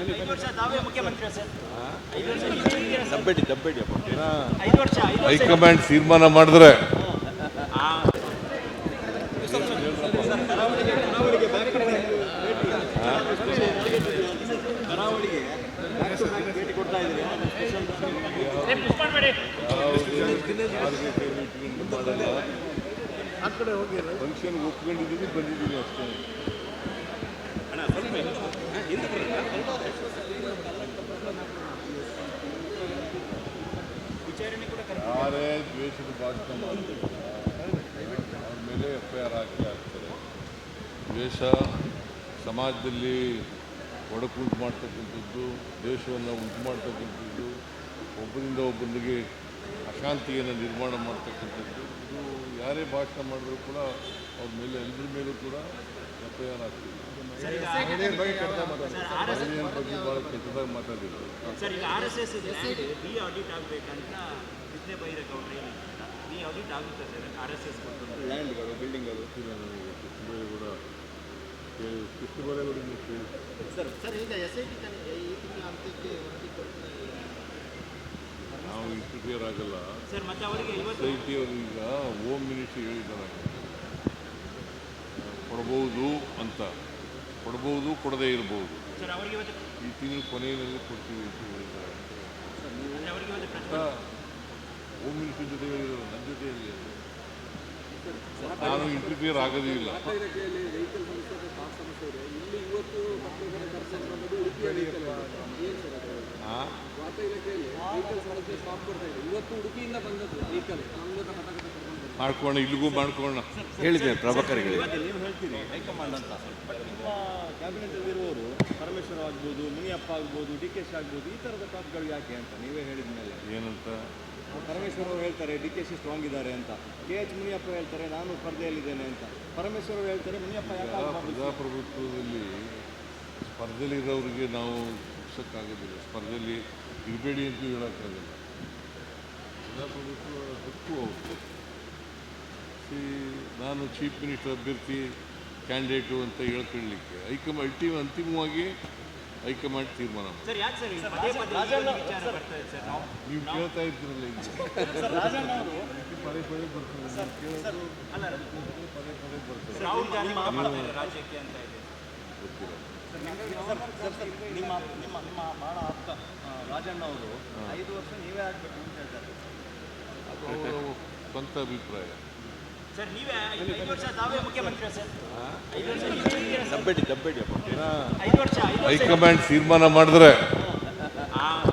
5 ವರ್ಷ ತಾವೇ ಮುಖ್ಯಮಂತ್ರಿ ಸರ್. 5 ವರ್ಷ ದಬ್ಬೆಡಿ ಅಪ್ಪ 5 ವರ್ಷ ಹೈಕಮಾಂಡ್ ತೀರ್ಮಾನ ಮಾಡಿದ್ರೆ ಕರಾವಳಿಗೆ ಭೇಟಿ ಕೊಡ್ತಾ ಇದ್ದೀರಿ. ಫಂಕ್ಷನ್ ಒಪ್ಕೊಂಡಿದ್ದೀನಿ, ಬಂದಿದ್ದೀನಿ ಅಷ್ಟೇ. ಯಾರೇ ದ್ವೇಷದ ಭಾಷಣ ಮಾಡ್ತಾರೆ ಅವ್ರ ಮೇಲೆ FIR ಆಗ್ತಾರೆ. ದ್ವೇಷ ಸಮಾಜದಲ್ಲಿ ಒಡಕುಂಟು ಮಾಡ್ತಕ್ಕಂಥದ್ದು, ದೇಶವನ್ನು ಉಂಟು ಮಾಡ್ತಕ್ಕಂಥದ್ದು, ಒಬ್ಬರಿಂದ ಒಬ್ಬರಿಗೆ ಅಶಾಂತಿಯನ್ನು ನಿರ್ಮಾಣ ಮಾಡ್ತಕ್ಕಂಥದ್ದು, ಇದು ಯಾರೇ ಭಾಷಣ ಮಾಡಿದ್ರು ಕೂಡ ಅವ್ರ ಮೇಲೆ ಎಲ್ಲರ ಮೇಲೂ ಕೂಡ FIR ಆಗ್ತದೆ. ಮಹಿಳೆಯರ ಬಗ್ಗೆ ಭಾಳ ಕೆಟ್ಟದಾಗಿ ಮಾತಾಡಿದ್ರು. ಸರ್, ಈಗ RSS ಬಿ ಆಡಿಟ್ ಆಗಬೇಕಂತ ಕೃಷ್ಣ ಬೈರೇಗೌಡರು ಹೇಳಿದ್ದಾರೆ. ಬಿ ಆಡಿಟ್ ಆಗುತ್ತೆ ಸರ್ RSS ಲ್ಯಾಂಡ್ಗಳು, ಬಿಲ್ಡಿಂಗ್ಗಳು. ಕೃಷ್ಣ ಬೈರೇಗೌಡರಿಗೆ ಕೇಳಿ ಸರ್ ಈಗ SIT ಈ ತಿಂಗಳ ಅಂತ್ಯಕ್ಕೆ ನಾವು ಇಂಟರ್ಫಿಯರ್ ಆಗಲ್ಲ ಸರ್. ಮತ್ತೆ ಅವರಿಗೆ SIT ಅವರು ಈಗ ಹೋಮ್ ಮಿನಿಸ್ಟ್ರಿ ಹೇಳಿದ್ದಾರೆ, ಕೊಡ್ಬೋದು ಅಂತ, ಕೊಡ್ಬೋದು, ಕೊಡದೇ ಇರ್ಬೋದು. ಸರ್ ಅವರಿಗೆ ಈ ತಿಂಗಳ ಕೊನೆಯಲ್ಲಿ ಕೊಡ್ತೀವಿ ಅಂತ ಹೇಳಿದ್ದಾರೆ. ಹೋಮ್ ಮಿನಿಸ್ಟ್ರಿ ಜೊತೆ ಹೇಳಿದ್ರು, ನನ್ನ ಜೊತೆ ಹೇಳಿದ್ರು. ನಾನು ಇಂಟರ್ಫಿಯರ್ ಆಗೋದೇ ಇಲ್ಲ. ಮಾಡ್ಕೋಣ, ಇಲ್ಲಿಗೂ ಮಾಡ್ಕೋಣ. ಹೇಳಿದ್ದೇನೆ ಪ್ರಭಾಕರ್ಗೆ. ನೀವು ಹೇಳ್ತೀರಿ ಹೈಕಮಾಂಡ್ ಅಂತ, ಬಟ್ ನಿಮ್ಮ ಕ್ಯಾಬಿನೆಟಲ್ಲಿರುವವರು ಪರಮೇಶ್ವರ ಆಗ್ಬೋದು, ಮುನಿಯಪ್ಪ ಆಗ್ಬೋದು, DKC ಆಗ್ಬೋದು, ಈ ಥರದ ಟಾಪ್ಗಳು ಯಾಕೆ ಅಂತ ನೀವೇ ಹೇಳಿದ ಮೇಲೆ ಏನಂತ ಪರಮೇಶ್ವರ್ ಅವರು ಹೇಳ್ತಾರೆ DKC ಸ್ಟ್ರಾಂಗ್ ಇದ್ದಾರೆ ಅಂತ, KH ಮುನಿಯಪ್ಪ ಹೇಳ್ತಾರೆ ನಾನು ಸ್ಪರ್ಧೆಯಲ್ಲಿದ್ದೇನೆ ಅಂತ, ಪರಮೇಶ್ವರ್ ಅವರು ಹೇಳ್ತಾರೆ ಮುನಿಯಪ್ಪ ಪ್ರಜಾಪ್ರಭುತ್ವದಲ್ಲಿ ಸ್ಪರ್ಧೆಯಲ್ಲಿರೋರಿಗೆ ನಾವು ಮುಗಿಸೋಕ್ಕಾಗೋದಿಲ್ಲ, ಸ್ಪರ್ಧೆಯಲ್ಲಿ ಇರಬೇಡಿ ಅಂತೂ ಹೇಳೋಕ್ಕಾಗಲ್ಲ. ಪ್ರಜಾಪ್ರಭುತ್ವ ಹಕ್ಕು ಅವ್ರು. ನಾನು ಚೀಫ್ ಮಿನಿಸ್ಟರ್ ಅಭ್ಯರ್ಥಿ ಕ್ಯಾಂಡಿಡೇಟು ಅಂತ ಹೇಳ್ಕೊಳ್ಳಿಕ್ಕೆ ಅಂತಿಮವಾಗಿ ಹೈಕಮಾಂಡ್ ತೀರ್ಮಾನ ಮಾಡಿ. ನೀವು ಕೇಳ್ತಾ ಇದ್ದೀರಲ್ಲ, ಈಗ ಪದೇ ಪದೇ ಬರ್ತದೆ, ಗೊತ್ತಿಲ್ಲ. ನಿಮ್ಮ ಭಾಳ ಆಪ್ತ ರಾಜಣ್ಣ ಅವರು 5 ವರ್ಷ ನೀವೇ ಆಗಬೇಕು ಅಂತ ಹೇಳ್ತಾರೆ. ಅದು ಅವರ ಸ್ವಂತ ಅಭಿಪ್ರಾಯ. ಸರ್, ನೀವೇ 5 ವರ್ಷ ತಾವೇ ಮುಖ್ಯಮಂತ್ರಿ ಸರ್. 5 ವರ್ಷ ದಬ್ಬೆಡಿ ಅಪ್ಪ 5 ವರ್ಷ ಹೈಕಮಾಂಡ್ ತೀರ್ಮಾನ ಮಾಡಿದ್ರೆ